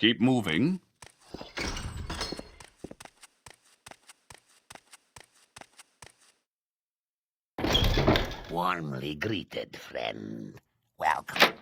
Keep moving. Warmly greeted, friend. Welcome.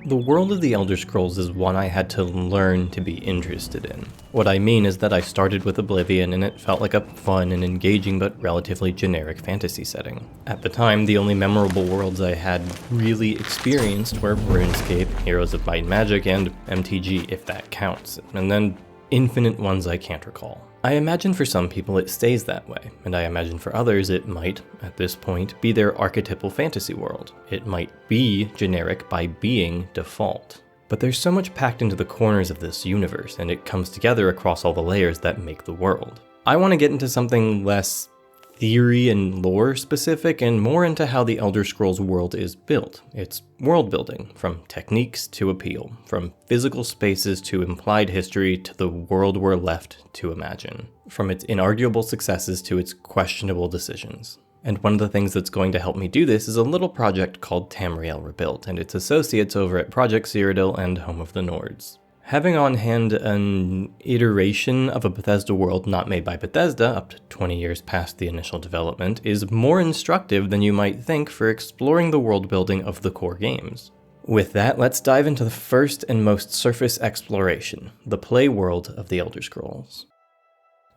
The world of the Elder Scrolls is one I had to learn to be interested in. What I mean is that I started with Oblivion and it felt like a fun and engaging but relatively generic fantasy setting. At the time, the only memorable worlds I had really experienced were RuneScape, Heroes of Might and Magic, and MTG, if that counts, and then infinite ones I can't recall. I imagine for some people it stays that way, and I imagine for others it might, at this point, be their archetypal fantasy world. It might be generic by being default. But there's so much packed into the corners of this universe, and it comes together across all the layers that make the world. I want to get into something less theory and lore specific and more into how the Elder Scrolls world is built. It's world building, from techniques to appeal, from physical spaces to implied history to the world we're left to imagine, from its inarguable successes to its questionable decisions. And one of the things that's going to help me do this is a little project called Tamriel Rebuilt and its associates over at Project Cyrodiil and Home of the Nords. Having on hand an iteration of a Bethesda world not made by Bethesda up to 20 years past the initial development is more instructive than you might think for exploring the world building of the core games. With that, let's dive into the first and most surface exploration, the play world of the Elder Scrolls.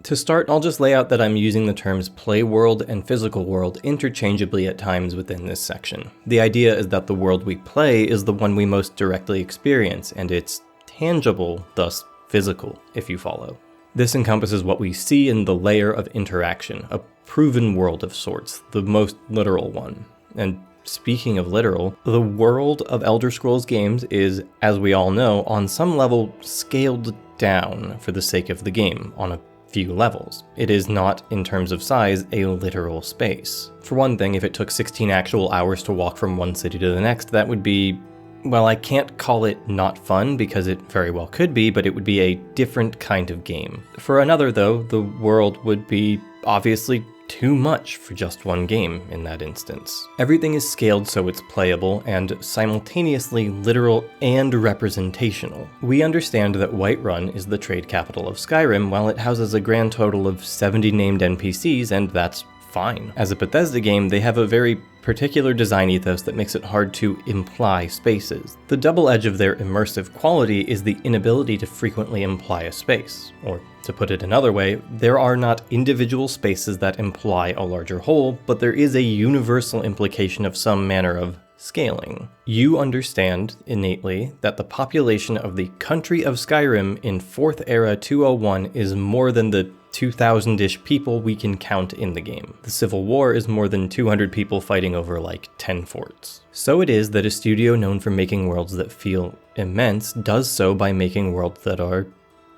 To start, I'll just lay out that I'm using the terms play world and physical world interchangeably at times within this section. The idea is that the world we play is the one we most directly experience, and it's tangible, thus physical, if you follow. This encompasses what we see in the layer of interaction, a proven world of sorts, the most literal one. And speaking of literal, the world of Elder Scrolls games is, as we all know, on some level scaled down for the sake of the game, on a few levels. It is not, in terms of size, a literal space. For one thing, if it took 16 actual hours to walk from one city to the next, that would be, well, I can't call it not fun because it very well could be, but it would be a different kind of game. For another though, the world would be obviously too much for just one game in that instance. Everything is scaled so it's playable and simultaneously literal and representational. We understand that Whiterun is the trade capital of Skyrim while it houses a grand total of 70 named NPCs, and that's fine. As a Bethesda game, they have a very particular design ethos that makes it hard to imply spaces. The double edge of their immersive quality is the inability to frequently imply a space. Or, to put it another way, there are not individual spaces that imply a larger whole, but there is a universal implication of some manner of scaling. You understand innately that the population of the country of Skyrim in 4th Era 201 is more than the 2,000-ish people we can count in the game. The Civil War is more than 200 people fighting over like 10 forts. So it is that a studio known for making worlds that feel immense does so by making worlds that are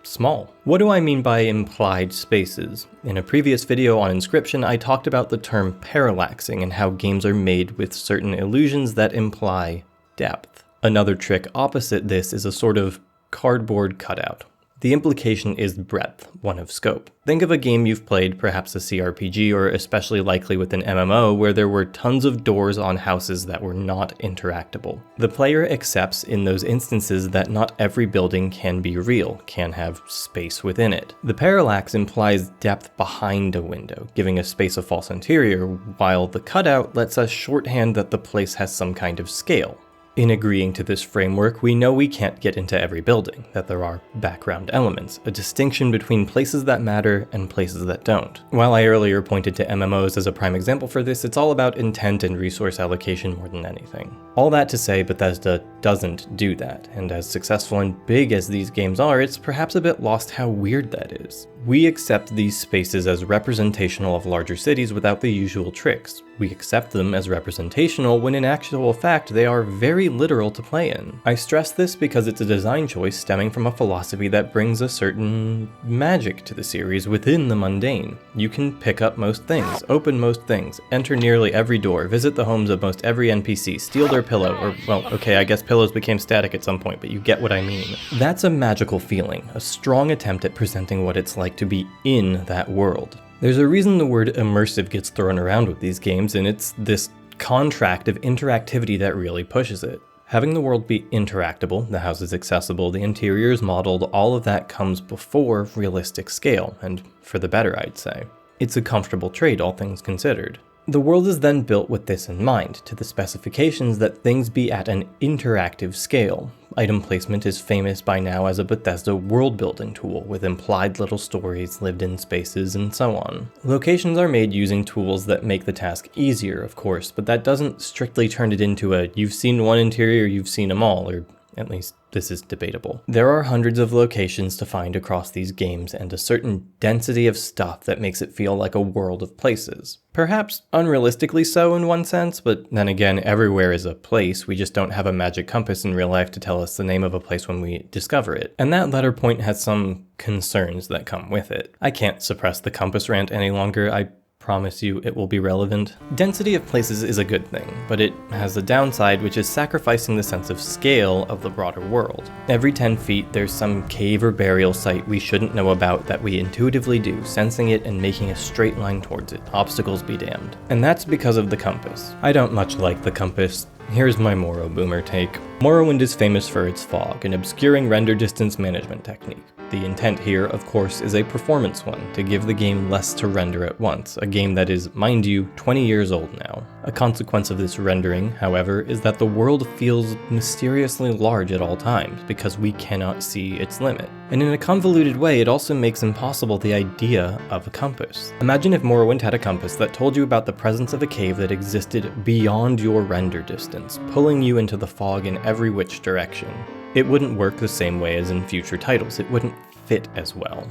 small. What do I mean by implied spaces? In a previous video on Inscription, I talked about the term parallaxing and how games are made with certain illusions that imply depth. Another trick opposite this is a sort of cardboard cutout. The implication is breadth, one of scope. Think of a game you've played, perhaps a CRPG, or especially likely with an MMO, where there were tons of doors on houses that were not interactable. The player accepts in those instances that not every building can be real, can have space within it. The parallax implies depth behind a window, giving a space a false interior, while the cutout lets us shorthand that the place has some kind of scale. In agreeing to this framework, we know we can't get into every building, that there are background elements, a distinction between places that matter and places that don't. While I earlier pointed to MMOs as a prime example for this, it's all about intent and resource allocation more than anything. All that to say, Bethesda doesn't do that, and as successful and big as these games are, it's perhaps a bit lost how weird that is. We accept these spaces as representational of larger cities without the usual tricks. We accept them as representational when in actual fact they are very literal to play in. I stress this because it's a design choice stemming from a philosophy that brings a certain magic to the series within the mundane. You can pick up most things, open most things, enter nearly every door, visit the homes of most every NPC, steal their pillow, or well, okay, I guess pillows became static at some point, but you get what I mean. That's a magical feeling, a strong attempt at presenting what it's like to be in that world. There's a reason the word immersive gets thrown around with these games, and it's this contract of interactivity that really pushes it. Having the world be interactable, the house is accessible, the interior is modeled, all of that comes before realistic scale, and for the better, I'd say. It's a comfortable trade, all things considered. The world is then built with this in mind, to the specifications that things be at an interactive scale. Item placement is famous by now as a Bethesda world-building tool, with implied little stories, lived-in spaces, and so on. Locations are made using tools that make the task easier, of course, but that doesn't strictly turn it into a you've seen one interior, you've seen them all, or at least this is debatable. There are hundreds of locations to find across these games and a certain density of stuff that makes it feel like a world of places. Perhaps unrealistically so in one sense, but then again, everywhere is a place, we just don't have a magic compass in real life to tell us the name of a place when we discover it. And that latter point has some concerns that come with it. I can't suppress the compass rant any longer, I promise you it will be relevant. Density of places is a good thing, but it has a downside, which is sacrificing the sense of scale of the broader world. Every 10 feet there's some cave or burial site we shouldn't know about that we intuitively do, sensing it and making a straight line towards it, obstacles be damned. And that's because of the compass. I don't much like the compass. Here's my Morrow Boomer take. Morrowind is famous for its fog, an obscuring render distance management technique. The intent here, of course, is a performance one, to give the game less to render at once, a game that is, mind you, 20 years old now. A consequence of this rendering, however, is that the world feels mysteriously large at all times, because we cannot see its limit. And in a convoluted way, it also makes impossible the idea of a compass. Imagine if Morrowind had a compass that told you about the presence of a cave that existed beyond your render distance, pulling you into the fog in every which direction. It wouldn't work the same way as in future titles, it wouldn't fit as well.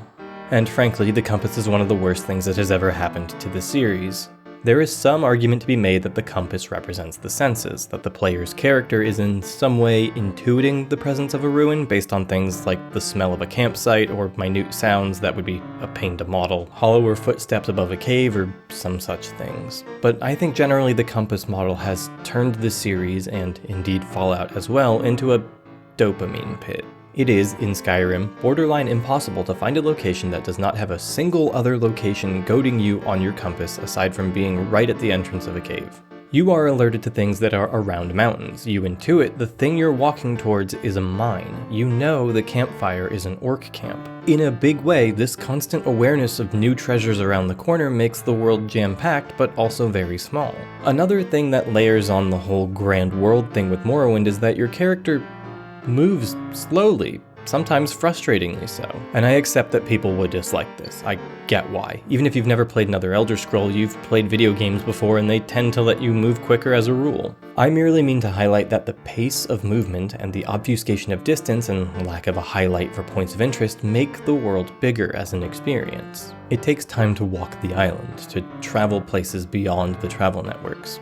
And frankly, the compass is one of the worst things that has ever happened to the series. There is some argument to be made that the compass represents the senses, that the player's character is in some way intuiting the presence of a ruin based on things like the smell of a campsite or minute sounds that would be a pain to model, hollower footsteps above a cave, or some such things. But I think generally the compass model has turned the series, and indeed Fallout as well, into a dopamine pit. It is, in Skyrim, borderline impossible to find a location that does not have a single other location goading you on your compass aside from being right at the entrance of a cave. You are alerted to things that are around mountains. You intuit the thing you're walking towards is a mine. You know the campfire is an orc camp. In a big way, this constant awareness of new treasures around the corner makes the world jam-packed, but also very small. Another thing that layers on the whole grand world thing with Morrowind is that your character moves slowly, sometimes frustratingly so. And I accept that people would dislike this. I get why. Even if you've never played another Elder Scroll, you've played video games before and they tend to let you move quicker as a rule. I merely mean to highlight that the pace of movement and the obfuscation of distance and lack of a highlight for points of interest make the world bigger as an experience. It takes time to walk the island, to travel places beyond the travel networks.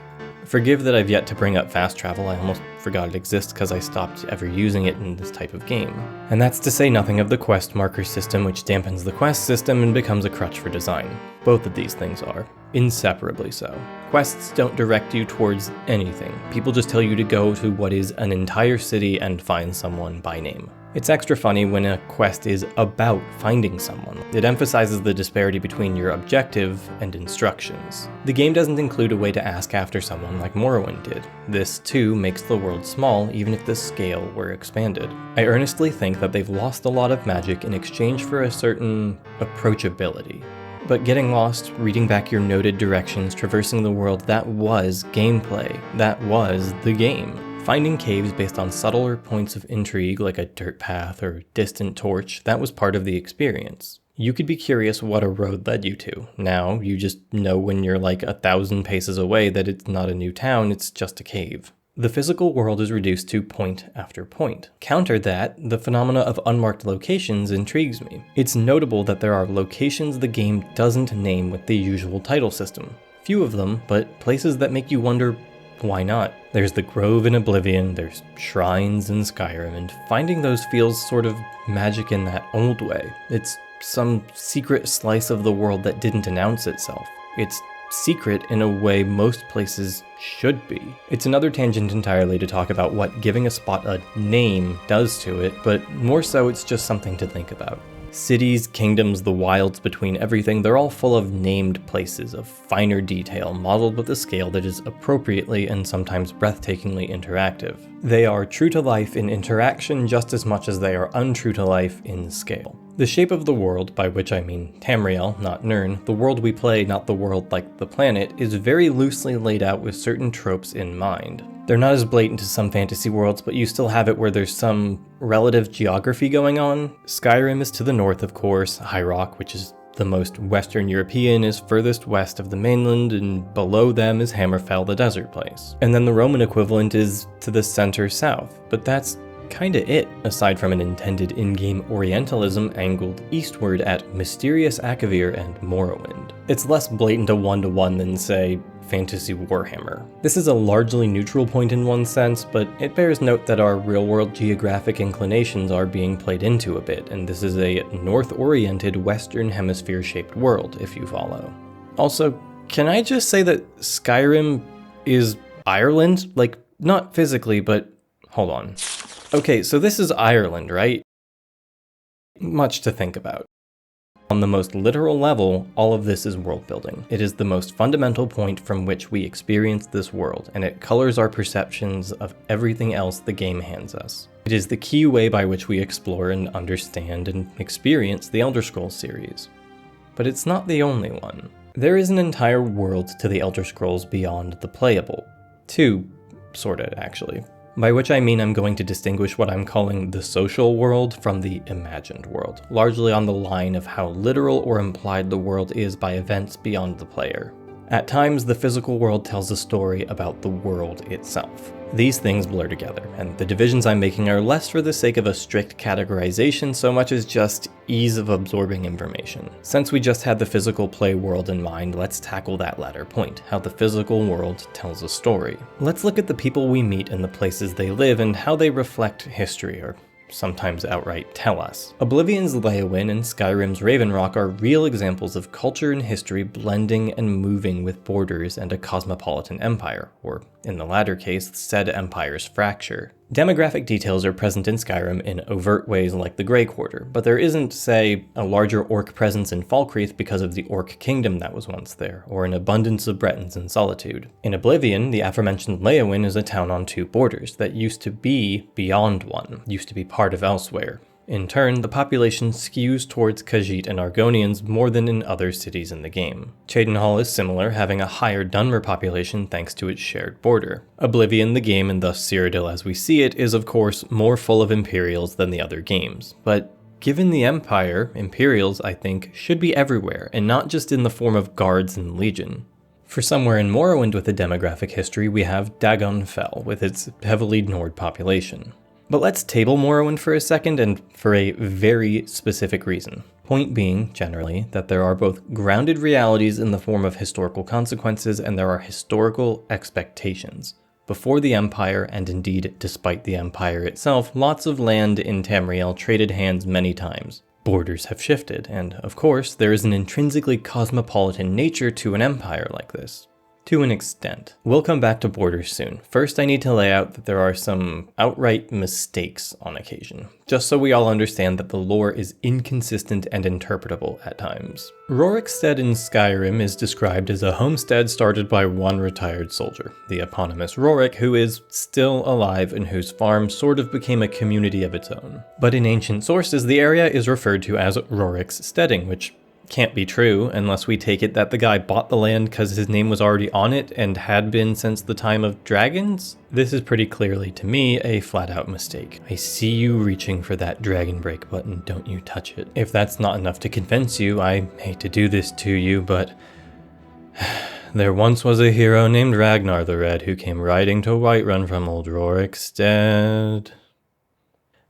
Forgive that I've yet to bring up fast travel, I almost forgot it exists because I stopped ever using it in this type of game. And that's to say nothing of the quest marker system, which dampens the quest system and becomes a crutch for design. Both of these things are. Inseparably so. Quests don't direct you towards anything. People just tell you to go to what is an entire city and find someone by name. It's extra funny when a quest is about finding someone. It emphasizes the disparity between your objective and instructions. The game doesn't include a way to ask after someone like Morrowind did. This, too, makes the world small, even if the scale were expanded. I earnestly think that they've lost a lot of magic in exchange for a certain approachability. But getting lost, reading back your noted directions, traversing the world, that was gameplay. That was the game. Finding caves based on subtler points of intrigue like a dirt path or distant torch, that was part of the experience. You could be curious what a road led you to. Now, you just know when you're like 1,000 paces away that it's not a new town, it's just a cave. The physical world is reduced to point after point. Counter that, the phenomena of unmarked locations intrigues me. It's notable that there are locations the game doesn't name with the usual title system. Few of them, but places that make you wonder, why not? There's the Grove in Oblivion, there's shrines in Skyrim, and finding those feels sort of magic in that old way. It's some secret slice of the world that didn't announce itself. It's secret in a way most places should be. It's another tangent entirely to talk about what giving a spot a name does to it, but more so it's just something to think about. Cities, kingdoms, the wilds between everything, they're all full of named places of finer detail, modeled with a scale that is appropriately and sometimes breathtakingly interactive. They are true to life in interaction just as much as they are untrue to life in scale. The shape of the world, by which I mean Tamriel, not Nirn, the world we play, not the world like the planet, is very loosely laid out with certain tropes in mind. They're not as blatant as some fantasy worlds, but you still have it where there's some relative geography going on. Skyrim is to the north, of course. High Rock, which is the most Western European, is furthest west of the mainland, and below them is Hammerfell, the desert place. And then the Roman equivalent is to the center south, but that's kinda it, aside from an intended in-game Orientalism angled eastward at Mysterious Akavir and Morrowind. It's less blatant a one-to-one than, say, Fantasy Warhammer. This is a largely neutral point in one sense, but it bears note that our real-world geographic inclinations are being played into a bit, and this is a north-oriented Western Hemisphere-shaped world, if you follow. Also, can I just say that Skyrim is Ireland? Like, not physically, but hold on. Okay, so this is Ireland, right? Much to think about. On the most literal level, all of this is world building. It is the most fundamental point from which we experience this world, and it colors our perceptions of everything else the game hands us. It is the key way by which we explore and understand and experience the Elder Scrolls series. But it's not the only one. There is an entire world to the Elder Scrolls beyond the playable. Two, sorta, actually. By which I mean I'm going to distinguish what I'm calling the social world from the imagined world, largely on the line of how literal or implied the world is by events beyond the player. At times, the physical world tells a story about the world itself. These things blur together, and the divisions I'm making are less for the sake of a strict categorization so much as just ease of absorbing information. Since we just had the physical play world in mind, let's tackle that latter point, how the physical world tells a story. Let's look at the people we meet and the places they live and how they reflect history, or sometimes outright tell us. Oblivion's Leyawiin and Skyrim's Ravenrock are real examples of culture and history blending and moving with borders and a cosmopolitan empire, or in the latter case, said empire's fracture. Demographic details are present in Skyrim in overt ways like the Grey Quarter, but there isn't, say, a larger orc presence in Falkreath because of the orc kingdom that was once there, or an abundance of Bretons in Solitude. In Oblivion, the aforementioned Leyawiin is a town on two borders that used to be beyond one, used to be part of elsewhere. In turn, the population skews towards Khajiit and Argonians more than in other cities in the game. Cheydinhal is similar, having a higher Dunmer population thanks to its shared border. Oblivion, the game, and thus Cyrodiil as we see it, is of course more full of Imperials than the other games. But given the Empire, Imperials, I think, should be everywhere, and not just in the form of guards and legion. For somewhere in Morrowind with a demographic history, we have Dagon Fell, with its heavily Nord population. But let's table Morrowind for a second, and for a very specific reason. Point being, generally, that there are both grounded realities in the form of historical consequences and there are historical expectations. Before the Empire, and indeed despite the Empire itself, lots of land in Tamriel traded hands many times. Borders have shifted, and of course, there is an intrinsically cosmopolitan nature to an empire like this. To an extent. We'll come back to borders soon. First, I need to lay out that there are some outright mistakes on occasion, just so we all understand that the lore is inconsistent and interpretable at times. Rorikstead in Skyrim is described as a homestead started by one retired soldier, the eponymous Rorik, who is still alive and whose farm sort of became a community of its own. But in ancient sources, the area is referred to as Rorik's Steading, which can't be true unless we take it that the guy bought the land because his name was already on it and had been since the time of dragons. This is pretty clearly, to me, a flat-out mistake. I see you reaching for that dragon break button, don't you touch it. If that's not enough to convince you, I hate to do this to you, but there once was a hero named Ragnar the Red who came riding to Whiterun from old Rorikstead.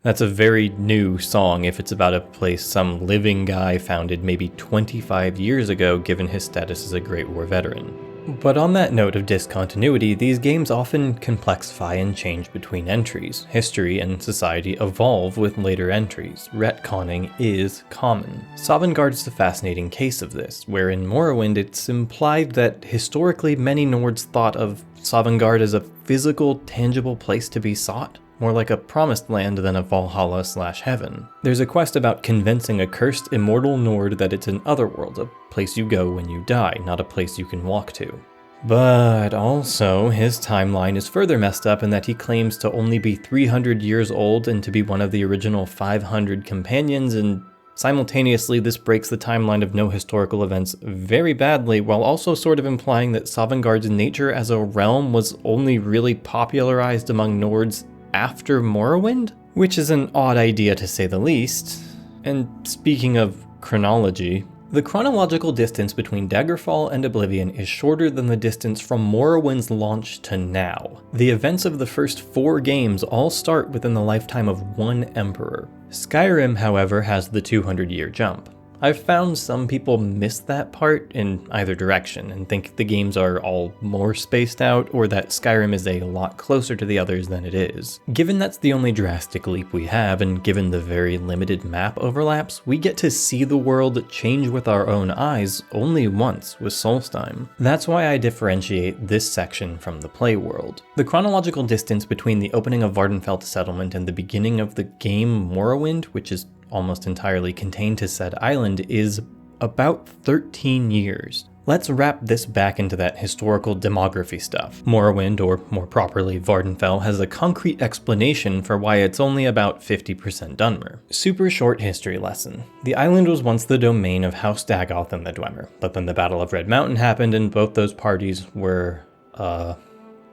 That's a very new song if it's about a place some living guy founded maybe 25 years ago given his status as a Great War veteran. But on that note of discontinuity, these games often complexify and change between entries. History and society evolve with later entries. Retconning is common. Sovngarde is a fascinating case of this, where in Morrowind it's implied that historically many Nords thought of Sovngarde as a physical, tangible place to be sought. more like a promised land than a Valhalla/heaven. There's a quest about convincing a cursed immortal Nord that it's an otherworld, a place you go when you die, not a place you can walk to. But also, his timeline is further messed up in that he claims to only be 300 years old and to be one of the original 500 companions, and simultaneously this breaks the timeline of no historical events very badly, while also sort of implying that Sovngarde's nature as a realm was only really popularized among Nords after Morrowind? Which is an odd idea to say the least. And speaking of chronology, the chronological distance between Daggerfall and Oblivion is shorter than the distance from Morrowind's launch to now. The events of the first 4 games all start within the lifetime of one emperor. Skyrim, however, has the 200-year jump. I've found some people miss that part in either direction and think the games are all more spaced out, or that Skyrim is a lot closer to the others than it is. Given that's the only drastic leap we have, and given the very limited map overlaps, we get to see the world change with our own eyes only once with Solstheim. That's why I differentiate this section from the play world. The chronological distance between the opening of Vardenfell settlement and the beginning of the game Morrowind, which is almost entirely contained to said island, is about 13 years. Let's wrap this back into that historical demography stuff. Morrowind, or more properly Vardenfell, has a concrete explanation for why it's only about 50% Dunmer. Super short history lesson. The island was once the domain of House Dagoth and the Dwemer, but then the Battle of Red Mountain happened and both those parties were,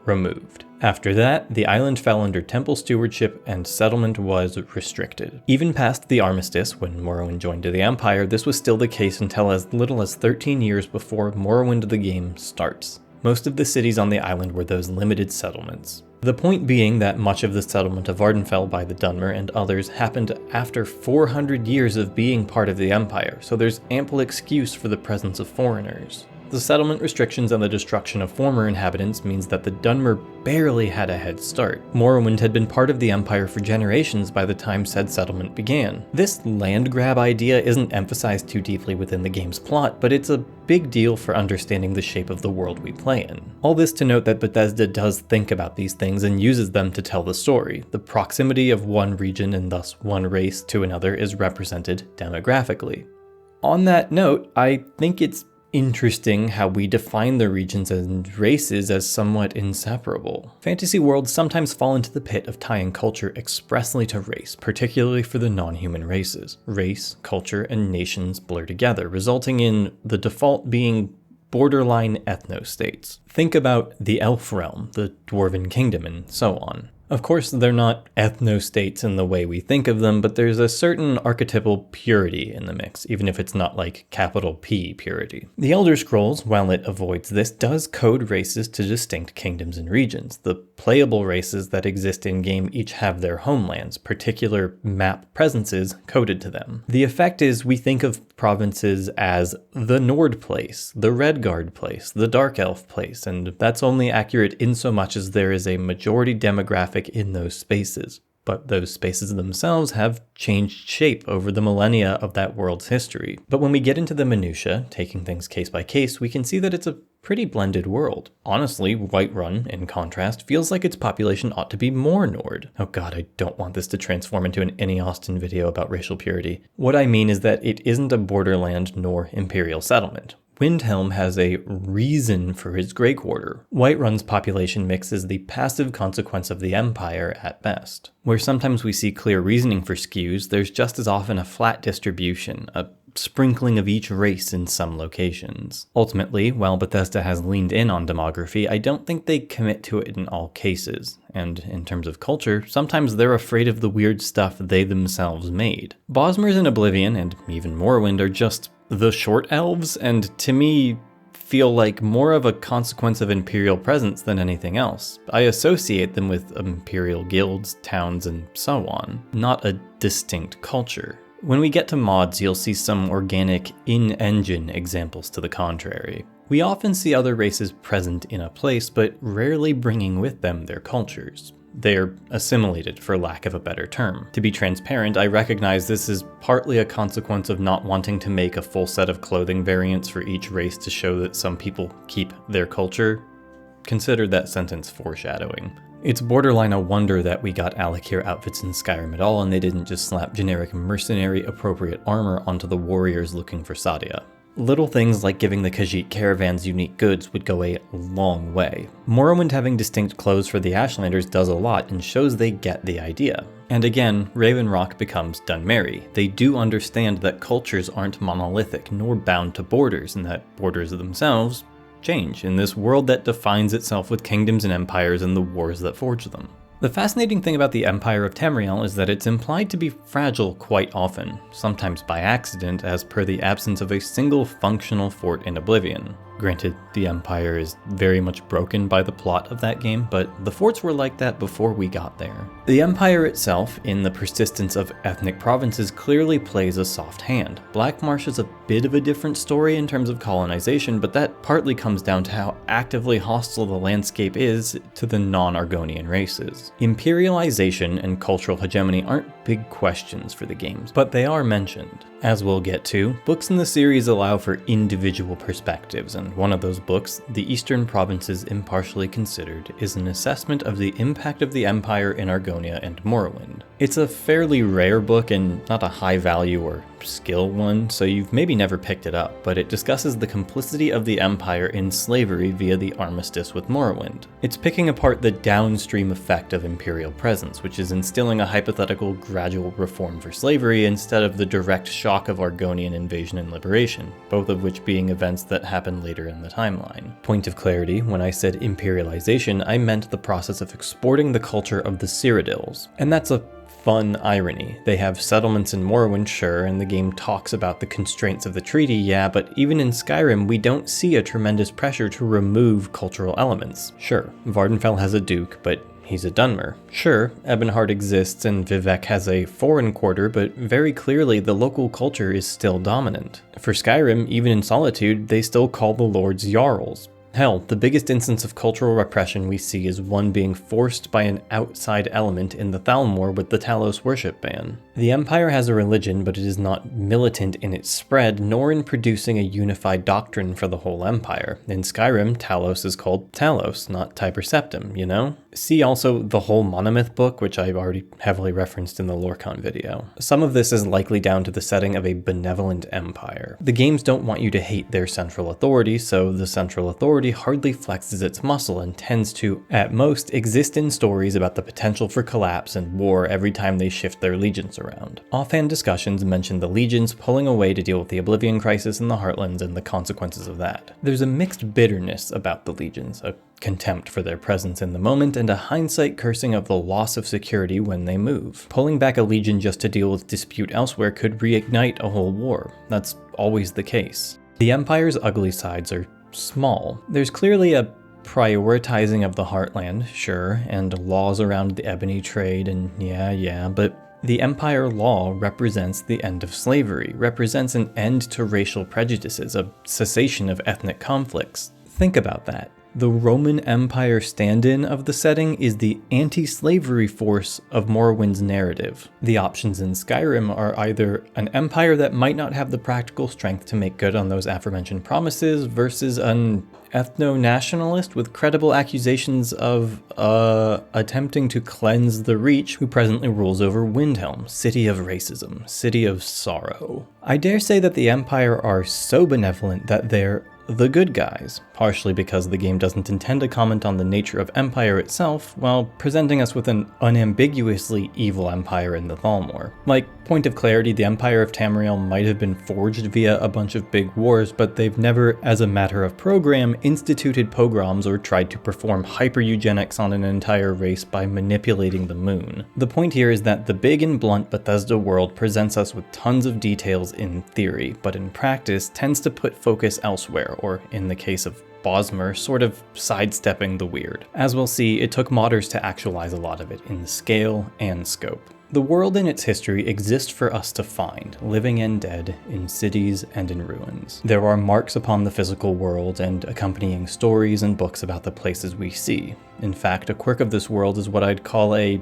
removed. After that, the island fell under temple stewardship and settlement was restricted. Even past the armistice, when Morrowind joined the Empire, this was still the case until as little as 13 years before Morrowind the game starts. Most of the cities on the island were those limited settlements. The point being that much of the settlement of Vardenfell by the Dunmer and others happened after 400 years of being part of the Empire, so there's ample excuse for the presence of foreigners. The settlement restrictions and the destruction of former inhabitants means that the Dunmer barely had a head start. Morrowind had been part of the Empire for generations by the time said settlement began. This land grab idea isn't emphasized too deeply within the game's plot, but it's a big deal for understanding the shape of the world we play in. All this to note that Bethesda does think about these things and uses them to tell the story. The proximity of one region and thus one race to another is represented demographically. On that note, I think it's interesting how we define the regions and races as somewhat inseparable. Fantasy worlds sometimes fall into the pit of tying culture expressly to race, particularly for the non-human races. Race, culture, and nations blur together, resulting in the default being borderline ethno-states. Think about the Elf realm, the Dwarven kingdom, and so on. Of course, they're not ethno-states in the way we think of them, but there's a certain archetypal purity in the mix, even if it's not like capital P purity. The Elder Scrolls, while it avoids this, does code races to distinct kingdoms and regions. The playable races that exist in-game each have their homelands, particular map presences coded to them. The effect is we think of provinces as the Nord place, the Redguard place, the Dark Elf place, and that's only accurate in so much as there is a majority demographic in those spaces. But those spaces themselves have changed shape over the millennia of that world's history. But when we get into the minutiae, taking things case by case, we can see that it's a pretty blended world. Honestly, Whiterun, in contrast, feels like its population ought to be more Nord. Oh god, I don't want this to transform into an Annie Austin video about racial purity. What I mean is that it isn't a borderland nor imperial settlement. Windhelm has a reason for his Grey Quarter. Whiterun's population mix is the passive consequence of the Empire at best. Where sometimes we see clear reasoning for skews, there's just as often a flat distribution, a sprinkling of each race in some locations. Ultimately, while Bethesda has leaned in on demography, I don't think they commit to it in all cases. And in terms of culture, sometimes they're afraid of the weird stuff they themselves made. Bosmer's in Oblivion, and even Morrowind, are just the short elves, and to me feel like more of a consequence of imperial presence than anything else. I associate them with imperial guilds, towns, and so on, not a distinct culture. When we get to mods, you'll see some organic in-engine examples to the contrary. We often see other races present in a place, but rarely bringing with them their cultures. They're assimilated, for lack of a better term. To be transparent, I recognize this is partly a consequence of not wanting to make a full set of clothing variants for each race to show that some people keep their culture. Consider that sentence foreshadowing. It's borderline a wonder that we got Alakir outfits in Skyrim at all and they didn't just slap generic mercenary appropriate armor onto the warriors looking for Sadia. Little things like giving the Khajiit caravans unique goods would go a long way. Morrowind having distinct clothes for the Ashlanders does a lot and shows they get the idea. And again, Raven Rock becomes Dunmerry. They do understand that cultures aren't monolithic nor bound to borders, and that borders themselves change in this world that defines itself with kingdoms and empires and the wars that forge them. The fascinating thing about the Empire of Tamriel is that it's implied to be fragile quite often, sometimes by accident as per the absence of a single functional fort in Oblivion. Granted, the Empire is very much broken by the plot of that game, but the forts were like that before we got there. The Empire itself, in the persistence of ethnic provinces, clearly plays a soft hand. Black Marsh is a bit of a different story in terms of colonization, but that partly comes down to how actively hostile the landscape is to the non-Argonian races. Imperialization and cultural hegemony aren't big questions for the games, but they are mentioned. As we'll get to, books in the series allow for individual perspectives, and one of those books, The Eastern Provinces Impartially Considered, is an assessment of the impact of the Empire in Argonia and Morrowind. It's a fairly rare book and not a high value or skill one, so you've maybe never picked it up, but it discusses the complicity of the Empire in slavery via the armistice with Morrowind. It's picking apart the downstream effect of Imperial presence, which is instilling a hypothetical gradual reform for slavery instead of the direct shock of Argonian invasion and liberation, both of which being events that happen later in the timeline. Point of clarity, when I said imperialization, I meant the process of exporting the culture of the Cyrodiils, and that's a fun irony. They have settlements in Morrowind, sure, and the game talks about the constraints of the treaty, yeah, but even in Skyrim, we don't see a tremendous pressure to remove cultural elements. Sure, Vardenfell has a duke, but he's a Dunmer. Sure, Ebonheart exists and Vivec has a foreign quarter, but very clearly the local culture is still dominant. For Skyrim, even in Solitude, they still call the lords Jarls. Hell, the biggest instance of cultural repression we see is one being forced by an outside element in the Thalmor with the Talos worship ban. The Empire has a religion, but it is not militant in its spread, nor in producing a unified doctrine for the whole Empire. In Skyrim, Talos is called Talos, not Tiber Septim, you know? See also the whole Monomyth book, which I've already heavily referenced in the LoreCon video. Some of this is likely down to the setting of a benevolent empire. The games don't want you to hate their central authority, so the central authority hardly flexes its muscle and tends to, at most, exist in stories about the potential for collapse and war every time they shift their allegiance around. Offhand discussions mention the legions pulling away to deal with the Oblivion crisis in the Heartlands and the consequences of that. There's a mixed bitterness about the legions, a contempt for their presence in the moment, and a hindsight cursing of the loss of security when they move. Pulling back a legion just to deal with dispute elsewhere could reignite a whole war. That's always the case. The Empire's ugly sides are small. There's clearly a prioritizing of the Heartland, sure, and laws around the ebony trade, and yeah, but the Empire law represents the end of slavery, represents an end to racial prejudices, a cessation of ethnic conflicts. Think about that. The Roman Empire stand-in of the setting is the anti-slavery force of Morrowind's narrative. The options in Skyrim are either an empire that might not have the practical strength to make good on those aforementioned promises versus an ethno-nationalist with credible accusations of, attempting to cleanse the Reach who presently rules over Windhelm, city of racism, city of sorrow. I dare say that the Empire are so benevolent that they're the good guys, partially because the game doesn't intend to comment on the nature of Empire itself, while presenting us with an unambiguously evil empire in the Thalmor. Like, point of clarity, the Empire of Tamriel might have been forged via a bunch of big wars, but they've never, as a matter of program, instituted pogroms or tried to perform hyper-eugenics on an entire race by manipulating the moon. The point here is that the big and blunt Bethesda world presents us with tons of details in theory, but in practice tends to put focus elsewhere, or in the case of Bosmer, sort of sidestepping the weird. As we'll see, it took modders to actualize a lot of it in scale and scope. The world and its history exist for us to find, living and dead, in cities and in ruins. There are marks upon the physical world and accompanying stories and books about the places we see. In fact, a quirk of this world is what I'd call a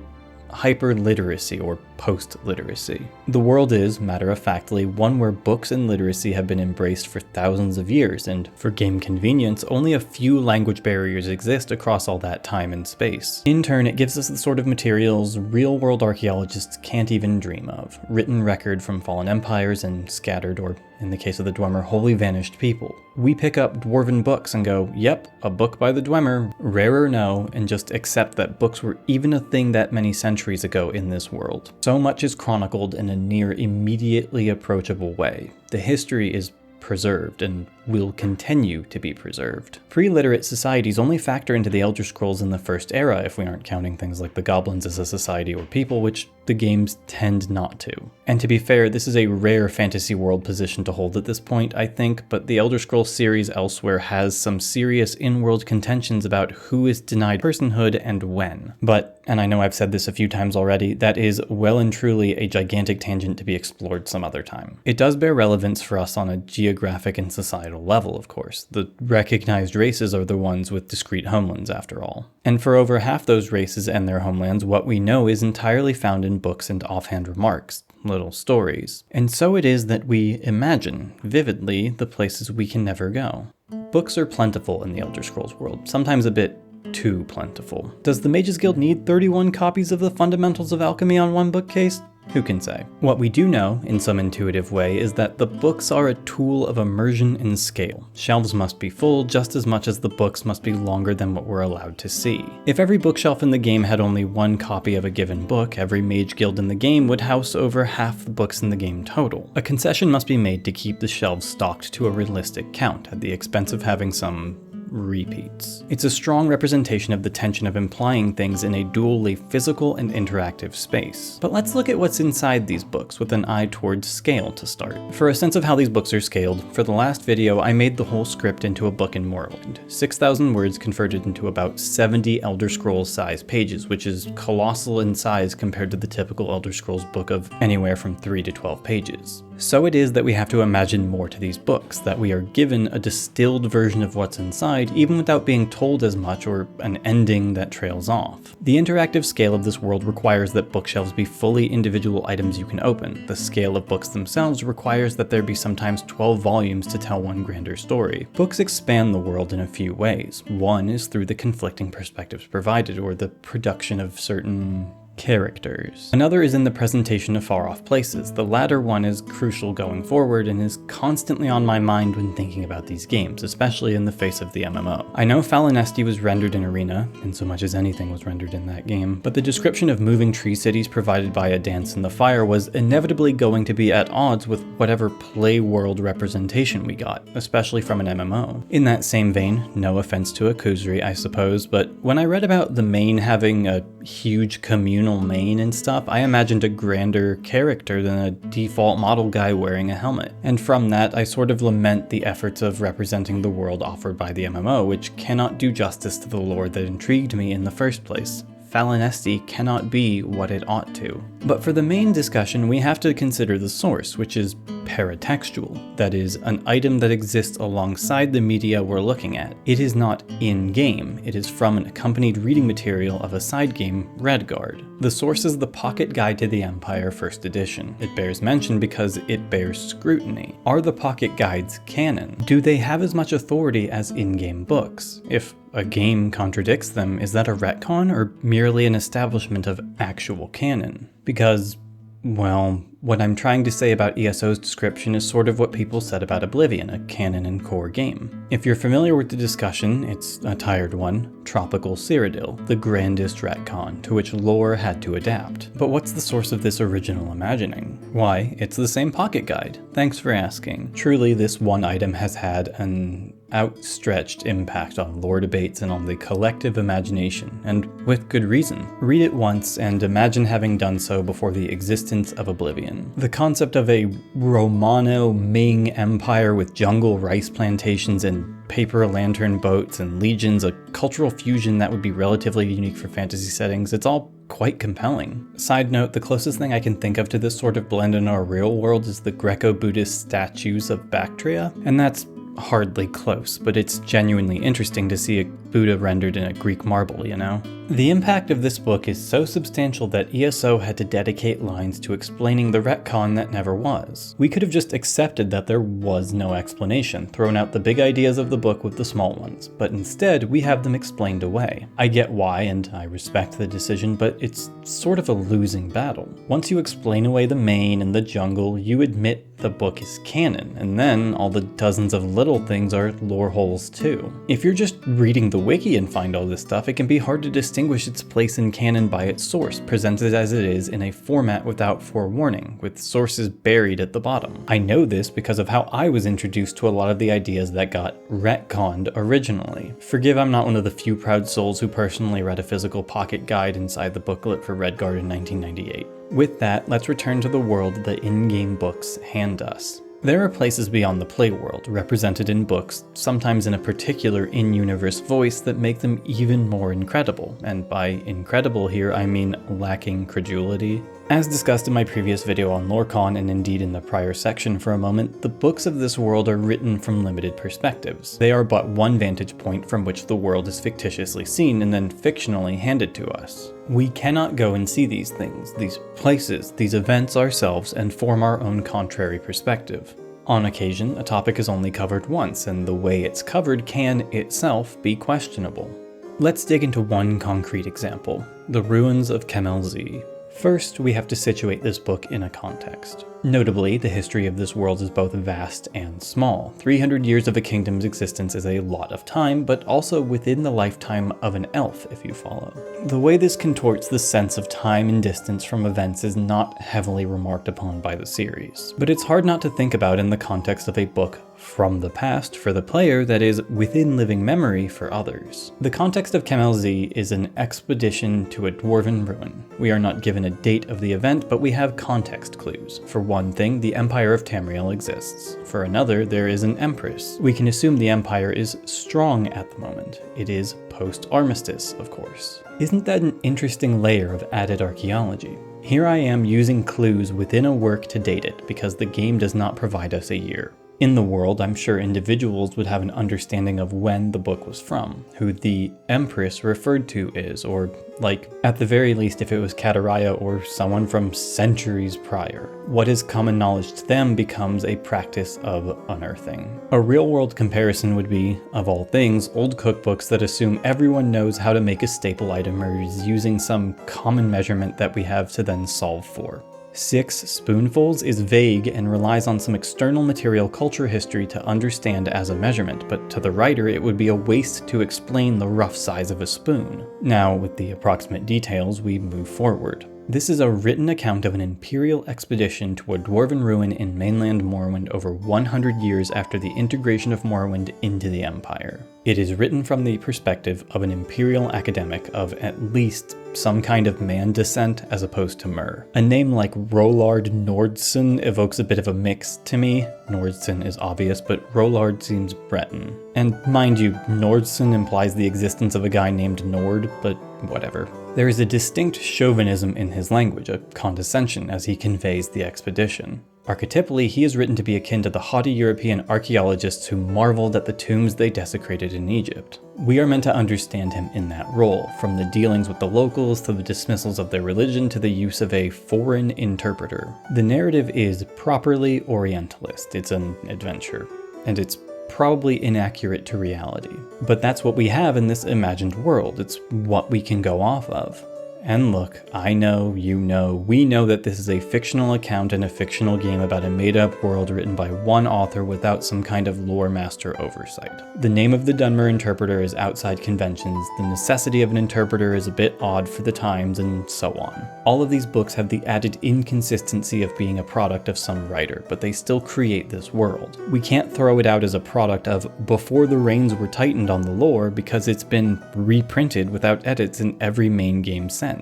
hyper-literacy or post-literacy. The world is, matter-of-factly, one where books and literacy have been embraced for thousands of years, and for game convenience, only a few language barriers exist across all that time and space. In turn, it gives us the sort of materials real-world archaeologists can't even dream of, written record from fallen empires and scattered, or in the case of the Dwemer, wholly vanished people. We pick up dwarven books and go, yep, a book by the Dwemer, rare or no, and just accept that books were even a thing that many centuries ago in this world. So much is chronicled in a near immediately approachable way. The history is preserved and will continue to be preserved. Pre-literate societies only factor into the Elder Scrolls in the First Era if we aren't counting things like the goblins as a society or people, which the games tend not to. And to be fair, this is a rare fantasy world position to hold at this point, I think, but the Elder Scrolls series elsewhere has some serious in-world contentions about who is denied personhood and when. But, and I know I've said this a few times already, that is well and truly a gigantic tangent to be explored some other time. It does bear relevance for us on a geographic and societal level, of course. The recognized races are the ones with discrete homelands, after all. And for over half those races and their homelands, what we know is entirely found in books and offhand remarks, little stories. And so it is that we imagine, vividly, the places we can never go. Books are plentiful in the Elder Scrolls world, sometimes a bit too plentiful. Does the Mages Guild need 31 copies of the Fundamentals of Alchemy on one bookcase? Who can say? What we do know, in some intuitive way, is that the books are a tool of immersion and scale. Shelves must be full just as much as the books must be longer than what we're allowed to see. If every bookshelf in the game had only one copy of a given book, every mage guild in the game would house over half the books in the game total. A concession must be made to keep the shelves stocked to a realistic count, at the expense of having some repeats. It's a strong representation of the tension of implying things in a dually physical and interactive space. But let's look at what's inside these books with an eye towards scale to start. For a sense of how these books are scaled, for the last video I made the whole script into a book in Morrowind. 6,000 words converted into about 70 Elder Scrolls size pages, which is colossal in size compared to the typical Elder Scrolls book of anywhere from 3 to 12 pages. So it is that we have to imagine more to these books, that we are given a distilled version of what's inside, even without being told as much or an ending that trails off. The interactive scale of this world requires that bookshelves be fully individual items you can open. The scale of books themselves requires that there be sometimes 12 volumes to tell one grander story. Books expand the world in a few ways. One is through the conflicting perspectives provided, or the production of certain characters. Another is in the presentation of far-off places. The latter one is crucial going forward and is constantly on my mind when thinking about these games, especially in the face of the MMO. I know Falinesti was rendered in Arena, in so much as anything was rendered in that game, but the description of moving tree cities provided by A Dance in the Fire was inevitably going to be at odds with whatever play world representation we got, especially from an MMO. In that same vein, no offense to Akuzri, I suppose, but when I read about the main having a huge communal main and stuff, I imagined a grander character than a default model guy wearing a helmet. And from that, I sort of lament the efforts of representing the world offered by the MMO, which cannot do justice to the lore that intrigued me in the first place. Falinesti cannot be what it ought to. But for the main discussion, we have to consider the source, which is paratextual. That is, an item that exists alongside the media we're looking at. It is not in-game, it is from an accompanied reading material of a side game, Redguard. The source is the Pocket Guide to the Empire 1st edition. It bears mention because it bears scrutiny. Are the Pocket Guides canon? Do they have as much authority as in-game books? If a game contradicts them, is that a retcon or merely an establishment of actual canon? Because, well, what I'm trying to say about ESO's description is sort of what people said about Oblivion, a canon and core game. If you're familiar with the discussion, it's a tired one, Tropical Cyrodiil, the grandest retcon, to which lore had to adapt. But what's the source of this original imagining? Why, it's the same pocket guide. Thanks for asking. Truly, this one item has had an outstretched impact on lore debates and on the collective imagination, and with good reason. Read it once and imagine having done so before the existence of Oblivion. The concept of a Romano-Ming empire with jungle rice plantations and paper lantern boats and legions, a cultural fusion that would be relatively unique for fantasy settings, it's all quite compelling. Side note, the closest thing I can think of to this sort of blend in our real world is the Greco-Buddhist statues of Bactria, and that's hardly close, but it's genuinely interesting to see Buddha rendered in a Greek marble, you know? The impact of this book is so substantial that ESO had to dedicate lines to explaining the retcon that never was. We could have just accepted that there was no explanation, thrown out the big ideas of the book with the small ones, but instead we have them explained away. I get why, and I respect the decision, but it's sort of a losing battle. Once you explain away the main and the jungle, you admit the book is canon, and then all the dozens of little things are lore holes too. If you're just reading the wiki and find all this stuff, it can be hard to distinguish its place in canon by its source, presented as it is in a format without forewarning, with sources buried at the bottom. I know this because of how I was introduced to a lot of the ideas that got retconned originally. Forgive I'm not one of the few proud souls who personally read a physical pocket guide inside the booklet for Redguard in 1998. With that, let's return to the world the in-game books hand us. There are places beyond the playworld, represented in books, sometimes in a particular in-universe voice that make them even more incredible, and by incredible here I mean lacking credulity. As discussed in my previous video on LoreCon, and indeed in the prior section for a moment, the books of this world are written from limited perspectives. They are but one vantage point from which the world is fictitiously seen and then fictionally handed to us. We cannot go and see these things, these places, these events ourselves and form our own contrary perspective. On occasion, a topic is only covered once, and the way it's covered can, itself, be questionable. Let's dig into one concrete example, the ruins of Kemelz. First, we have to situate this book in a context. Notably, the history of this world is both vast and small. 300 years of a kingdom's existence is a lot of time, but also within the lifetime of an elf, if you follow. The way this contorts the sense of time and distance from events is not heavily remarked upon by the series, but it's hard not to think about in the context of a book from the past for the player that is within living memory for others. The context of Kemelz is an expedition to a dwarven ruin. We are not given a date of the event, but we have context clues. For one thing, the Empire of Tamriel exists. For another, there is an Empress. We can assume the Empire is strong at the moment. It is post-armistice, of course. Isn't that an interesting layer of added archaeology? Here I am using clues within a work to date it, because the game does not provide us a year. In the world, I'm sure individuals would have an understanding of when the book was from, who the Empress referred to is, or like, at the very least if it was Kataraya or someone from centuries prior. What is common knowledge to them becomes a practice of unearthing. A real-world comparison would be, of all things, old cookbooks that assume everyone knows how to make a staple item or is using some common measurement that we have to then solve for. 6 spoonfuls is vague and relies on some external material culture history to understand as a measurement, but to the writer it would be a waste to explain the rough size of a spoon. Now, with the approximate details, we move forward. This is a written account of an imperial expedition to a dwarven ruin in mainland Morrowind over 100 years after the integration of Morrowind into the Empire. It is written from the perspective of an imperial academic of at least some kind of man descent as opposed to Mer. A name like Rollard Nordson evokes a bit of a mix to me. Nordson is obvious, but Rollard seems Breton. And mind you, Nordson implies the existence of a guy named Nord, but whatever. There is a distinct chauvinism in his language, a condescension as he conveys the expedition. Archetypally, he is written to be akin to the haughty European archaeologists who marveled at the tombs they desecrated in Egypt. We are meant to understand him in that role, from the dealings with the locals to the dismissals of their religion to the use of a foreign interpreter. The narrative is properly Orientalist, it's an adventure, and it's probably inaccurate to reality. But that's what we have in this imagined world, it's what we can go off of. And look, I know, you know, we know that this is a fictional account in a fictional game about a made-up world written by one author without some kind of lore master oversight. The name of the Dunmer interpreter is outside conventions, the necessity of an interpreter is a bit odd for the times, and so on. All of these books have the added inconsistency of being a product of some writer, but they still create this world. We can't throw it out as a product of before the reins were tightened on the lore because it's been reprinted without edits in every main game sense.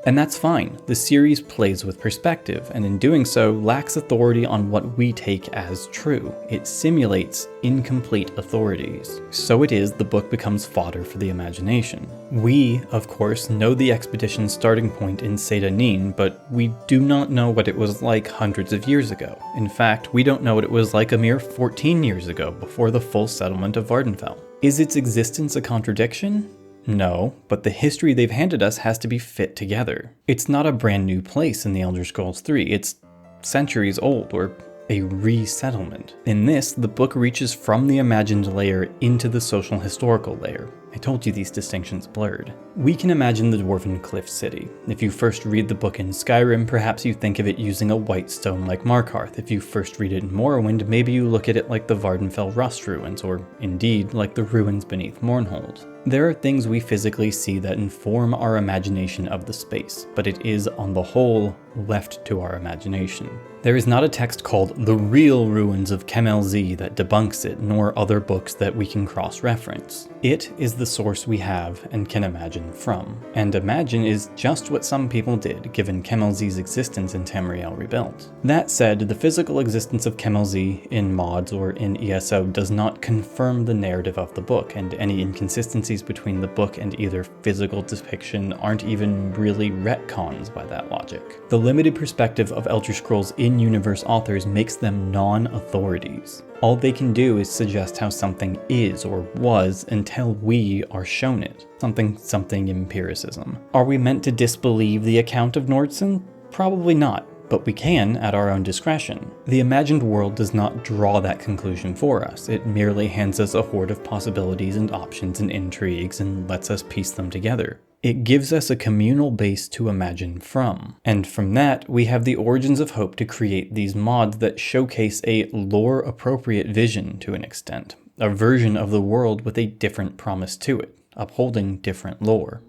And that's fine. The series plays with perspective, and in doing so, lacks authority on what we take as true. It simulates incomplete authorities. So it is the book becomes fodder for the imagination. We, of course, know the expedition's starting point in Sedanin, but we do not know what it was like hundreds of years ago. In fact, we don't know what it was like a mere 14 years ago, before the full settlement of Vardenfell. Is its existence a contradiction? No, but the history they've handed us has to be fit together. It's not a brand new place in the Elder Scrolls 3, it's centuries old, or a resettlement. In this, the book reaches from the imagined layer into the social historical layer. I told you these distinctions blurred. We can imagine the Dwarven Cliff City. If you first read the book in Skyrim, perhaps you think of it using a white stone like Markarth. If you first read it in Morrowind, maybe you look at it like the Vardenfell Rust ruins, or indeed like the ruins beneath Mournhold. There are things we physically see that inform our imagination of the space, but it is, on the whole, left to our imagination. There is not a text called The Real Ruins of Kemelz that debunks it, nor other books that we can cross-reference. It is the source we have and can imagine from. And imagine is just what some people did, given Kemelz's existence in Tamriel Rebuilt. That said, the physical existence of Kemelz in mods or in ESO does not confirm the narrative of the book, and any inconsistencies between the book and either physical depiction aren't even really retcons by that logic. The limited perspective of Elder Scrolls in-universe authors makes them non-authorities. All they can do is suggest how something is or was until we are shown it. Something empiricism. Are we meant to disbelieve the account of Nordson? Probably not, but we can at our own discretion. The imagined world does not draw that conclusion for us. It merely hands us a horde of possibilities and options and intrigues and lets us piece them together. It gives us a communal base to imagine from. And from that, we have the origins of hope to create these mods that showcase a lore-appropriate vision to an extent. A version of the world with a different promise to it, upholding different lore.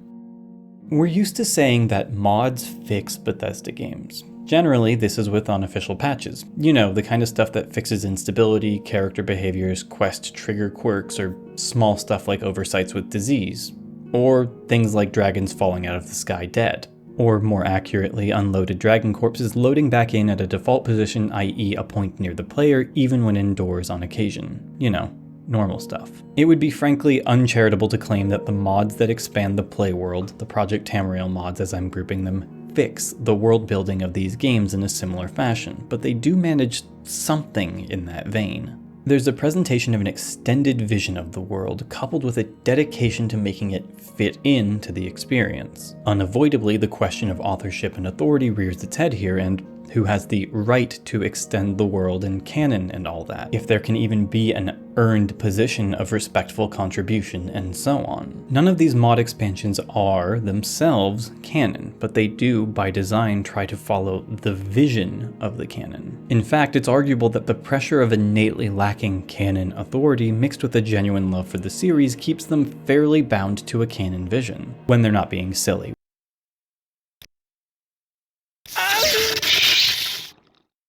We're used to saying that mods fix Bethesda games. Generally, this is with unofficial patches. You know, the kind of stuff that fixes instability, character behaviors, quest trigger quirks, or small stuff like oversights with disease. Or things like dragons falling out of the sky dead. Or more accurately, unloaded dragon corpses loading back in at a default position, i.e. a point near the player, even when indoors on occasion. You know, normal stuff. It would be frankly uncharitable to claim that the mods that expand the playworld, the Project Tamriel mods as I'm grouping them, fix the world building of these games in a similar fashion, but they do manage something in that vein. There's a presentation of an extended vision of the world, coupled with a dedication to making it fit into the experience. Unavoidably, the question of authorship and authority rears its head here, and who has the right to extend the world and canon and all that, if there can even be an earned position of respectful contribution, and so on. None of these mod expansions are, themselves, canon, but they do, by design, try to follow the vision of the canon. In fact, it's arguable that the pressure of innately lacking canon authority mixed with a genuine love for the series keeps them fairly bound to a canon vision, when they're not being silly.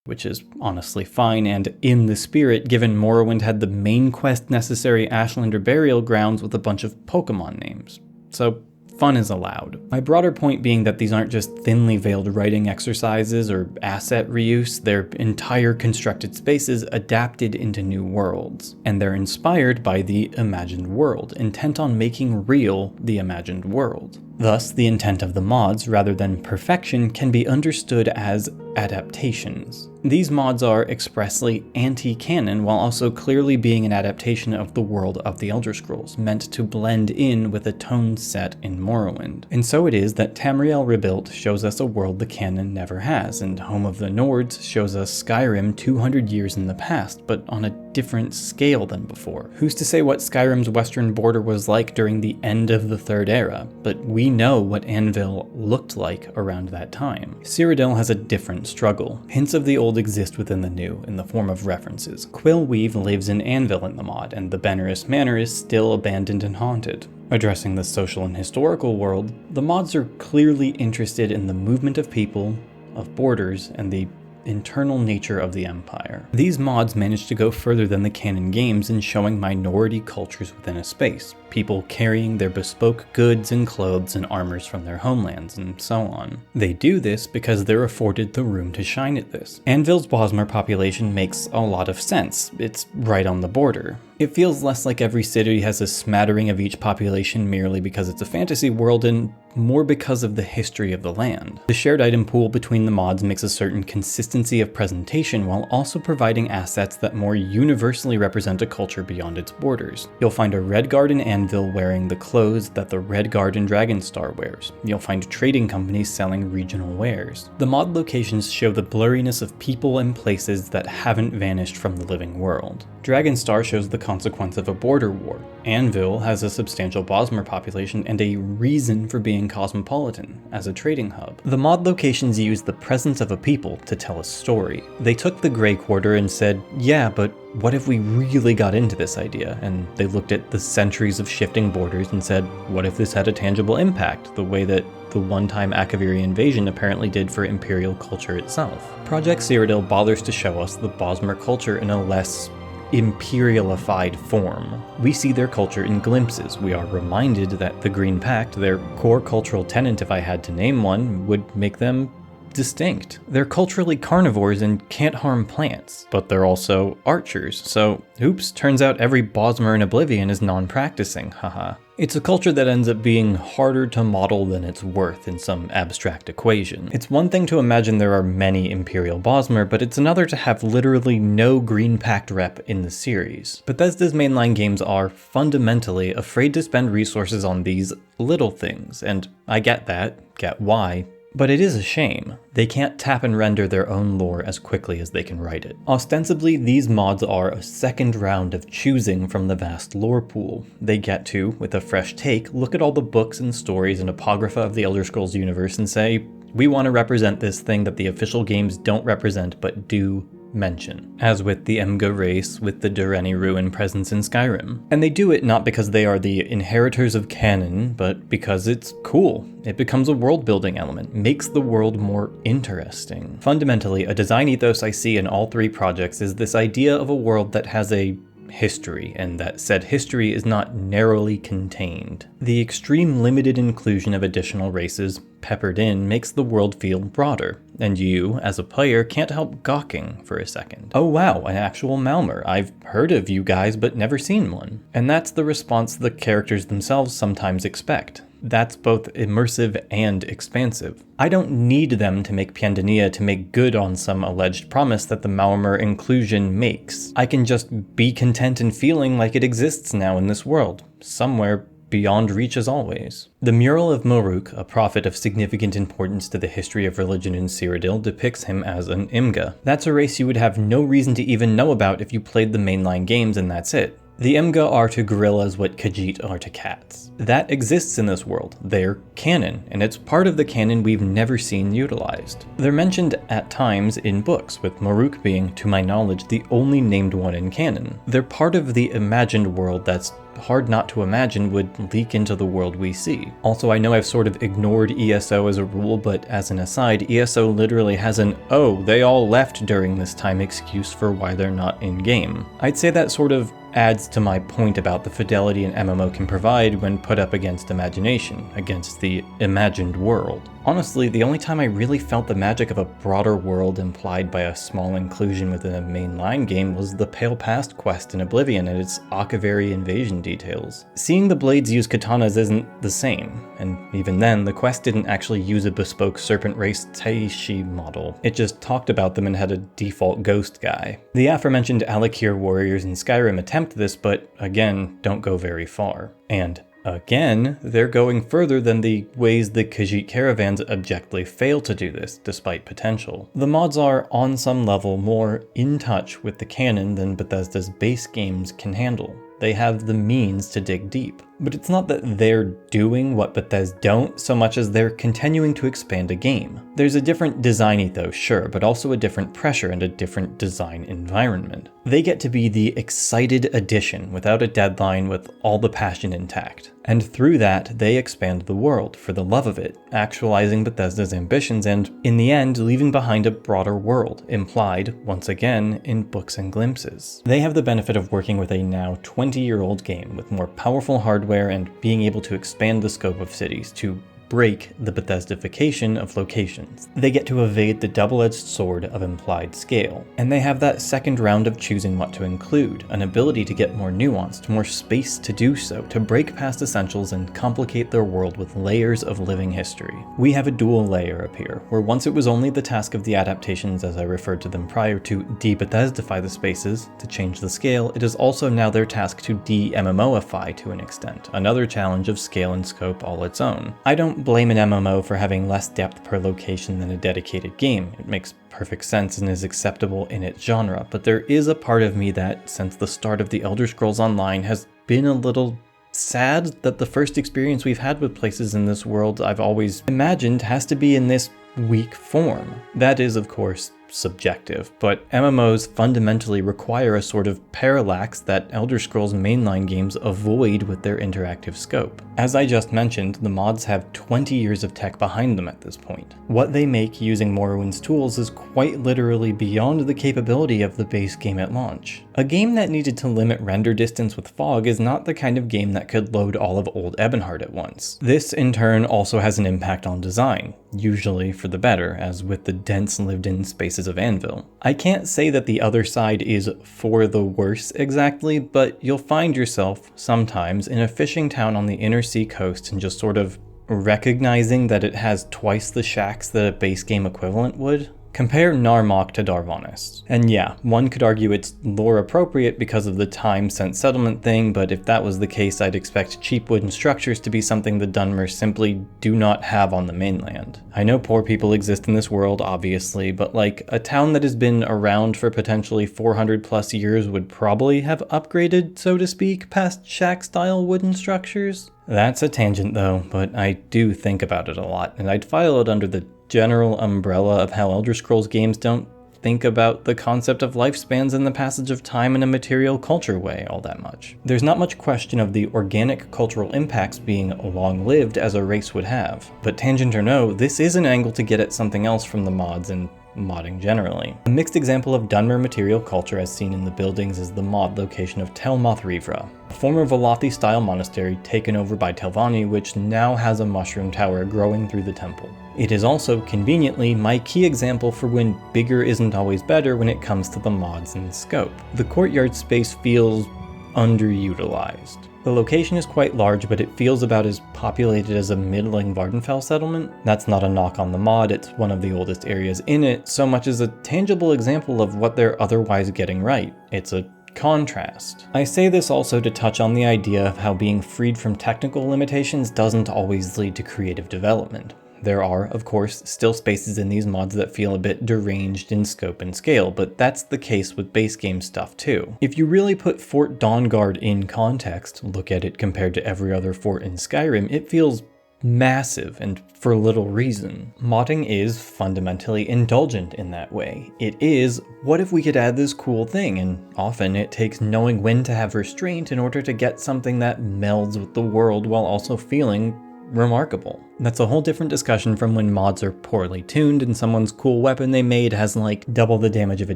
Which is honestly fine and in the spirit, given Morrowind had the main quest necessary Ashlander burial grounds with a bunch of Pokemon names. So fun is allowed. My broader point being that these aren't just thinly veiled writing exercises or asset reuse, they're entire constructed spaces adapted into new worlds. And they're inspired by the imagined world, intent on making real the imagined world. Thus, the intent of the mods, rather than perfection, can be understood as adaptations. These mods are expressly anti-canon while also clearly being an adaptation of the world of the Elder Scrolls, meant to blend in with a tone set in Morrowind. And so it is that Tamriel Rebuilt shows us a world the canon never has, and Home of the Nords shows us Skyrim 200 years in the past, but on a different scale than before. Who's to say what Skyrim's western border was like during the end of the Third Era, but we know what Anvil looked like around that time. Cyrodiil has a different struggle. Hints of the old exist within the new, in the form of references. Quillweave lives in Anvil in the mod, and the Benaris Manor is still abandoned and haunted. Addressing the social and historical world, the mods are clearly interested in the movement of people, of borders, and the internal nature of the Empire. These mods manage to go further than the canon games in showing minority cultures within a space, people carrying their bespoke goods and clothes and armors from their homelands, and so on. They do this because they're afforded the room to shine at this. Anvil's Bosmer population makes a lot of sense. It's right on the border. It feels less like every city has a smattering of each population merely because it's a fantasy world, and more because of the history of the land. The shared item pool between the mods makes a certain consistency of presentation while also providing assets that more universally represent a culture beyond its borders. You'll find a Red Garden anvil wearing the clothes that the Red Garden Dragonstar wears. You'll find trading companies selling regional wares. The mod locations show the blurriness of people and places that haven't vanished from the living world. Dragonstar shows the consequence of a border war. Anvil has a substantial Bosmer population and a reason for being cosmopolitan as a trading hub. The mod locations use the presence of a people to tell a story. They took the Grey Quarter and said, yeah, but what if we really got into this idea? And they looked at the centuries of shifting borders and said, what if this had a tangible impact, the way that the one-time Akaviri invasion apparently did for Imperial culture itself? Project Cyrodiil bothers to show us the Bosmer culture in a less imperialified form. We see their culture in glimpses. We are reminded that the Green Pact, their core cultural tenet if I had to name one, would make them distinct. They're culturally carnivores and can't harm plants, but they're also archers, so oops, turns out every Bosmer in Oblivion is non-practicing, haha. It's a culture that ends up being harder to model than it's worth in some abstract equation. It's one thing to imagine there are many Imperial Bosmer, but it's another to have literally no Green Pact rep in the series. Bethesda's mainline games are fundamentally afraid to spend resources on these little things, and I get that, get why, but it is a shame. They can't tap and render their own lore as quickly as they can write it. Ostensibly, these mods are a second round of choosing from the vast lore pool. They get to, with a fresh take, look at all the books and stories and apocrypha of the Elder Scrolls universe and say, we want to represent this thing that the official games don't represent but do mention, as with the Emga race with the Dureni ruin presence in Skyrim. And they do it not because they are the inheritors of canon, but because it's cool. It becomes a world-building element, makes the world more interesting. Fundamentally, a design ethos I see in all three projects is this idea of a world that has a history, and that said history is not narrowly contained. The extreme limited inclusion of additional races peppered in makes the world feel broader, and you, as a player, can't help gawking for a second. Oh wow, an actual Malmer. I've heard of you guys but never seen one. And that's the response the characters themselves sometimes expect. That's both immersive and expansive. I don't need them to make Piandania to make good on some alleged promise that the Malmer inclusion makes. I can just be content in feeling like it exists now in this world, somewhere beyond reach as always. The mural of Moruk, a prophet of significant importance to the history of religion in Cyrodiil, depicts him as an Imga. That's a race you would have no reason to even know about if you played the mainline games and that's it. The Imga are to gorillas what Khajiit are to cats. That exists in this world. They're canon, and it's part of the canon we've never seen utilized. They're mentioned at times in books, with Moruk being, to my knowledge, the only named one in canon. They're part of the imagined world that's hard not to imagine would leak into the world we see. Also, I know I've sort of ignored ESO as a rule, but as an aside, ESO literally has an "oh, they all left during this time" excuse for why they're not in-game. I'd say that sort of adds to my point about the fidelity an MMO can provide when put up against imagination, against the imagined world. Honestly, the only time I really felt the magic of a broader world implied by a small inclusion within a mainline game was the Pale Past quest in Oblivion and its Akaviri invasion details. Seeing the blades use katanas isn't the same, and even then, the quest didn't actually use a bespoke serpent race Taishi model. It just talked about them and had a default ghost guy. The aforementioned Alakir warriors in Skyrim attempt this, but again, don't go very far. And again, they're going further than the ways the Khajiit caravans abjectly fail to do this, despite potential. The mods are, on some level, more in touch with the canon than Bethesda's base games can handle. They have the means to dig deep. But it's not that they're doing what Bethesda don't so much as they're continuing to expand a game. There's a different design ethos, sure, but also a different pressure and a different design environment. They get to be the excited addition without a deadline with all the passion intact. And through that, they expand the world for the love of it, actualizing Bethesda's ambitions and, in the end, leaving behind a broader world, implied, once again, in books and glimpses. They have the benefit of working with a now 20-year-old game with more powerful hardware and being able to expand the scope of cities to break the Bethesdification of locations. They get to evade the double-edged sword of implied scale. And they have that second round of choosing what to include, an ability to get more nuanced, more space to do so, to break past essentials and complicate their world with layers of living history. We have a dual layer up here, where once it was only the task of the adaptations, as I referred to them prior, to de-Bethesdify the spaces, to change the scale, it is also now their task to de-MMOify to an extent, another challenge of scale and scope all its own. I don't blame an MMO for having less depth per location than a dedicated game. It makes perfect sense and is acceptable in its genre, but there is a part of me that, since the start of the Elder Scrolls Online, has been a little sad that the first experience we've had with places in this world I've always imagined has to be in this weak form. That is, of course, subjective, but MMOs fundamentally require a sort of parallax that Elder Scrolls mainline games avoid with their interactive scope. As I just mentioned, the mods have 20 years of tech behind them at this point. What they make using Morrowind's tools is quite literally beyond the capability of the base game at launch. A game that needed to limit render distance with fog is not the kind of game that could load all of Old Ebonheart at once. This, in turn, also has an impact on design, usually for the better, as with the dense lived-in spaces of Anvil. I can't say that the other side is for the worse exactly, but you'll find yourself, sometimes, in a fishing town on the inner sea coast and just sort of recognizing that it has twice the shacks that a base game equivalent would. Compare Narmok to Darvanis. And yeah, one could argue it's lore appropriate because of the time-sent settlement thing, but if that was the case, I'd expect cheap wooden structures to be something the Dunmers simply do not have on the mainland. I know poor people exist in this world, obviously, but like, a town that has been around for potentially 400 plus years would probably have upgraded, so to speak, past shack-style wooden structures. That's a tangent though, but I do think about it a lot, and I'd file it under the general umbrella of how Elder Scrolls games don't think about the concept of lifespans and the passage of time in a material culture way all that much. There's not much question of the organic cultural impacts being long-lived as a race would have, but tangent or no, this is an angle to get at something else from the mods and modding generally. A mixed example of Dunmer material culture as seen in the buildings is the mod location of Tel Moth-Rivra, a former Velothi-style monastery taken over by Telvanni, which now has a mushroom tower growing through the temple. It is also, conveniently, my key example for when bigger isn't always better when it comes to the mods and scope. The courtyard space feels underutilized. The location is quite large, but it feels about as populated as a middling Vardenfell settlement. That's not a knock on the mod, it's one of the oldest areas in it, so much as a tangible example of what they're otherwise getting right. It's a contrast. I say this also to touch on the idea of how being freed from technical limitations doesn't always lead to creative development. There are, of course, still spaces in these mods that feel a bit deranged in scope and scale, but that's the case with base game stuff too. If you really put Fort Dawnguard in context, look at it compared to every other fort in Skyrim, it feels massive, and for little reason. Modding is fundamentally indulgent in that way. It is, what if we could add this cool thing? And often it takes knowing when to have restraint in order to get something that melds with the world while also feeling remarkable. That's a whole different discussion from when mods are poorly tuned and someone's cool weapon they made has like double the damage of a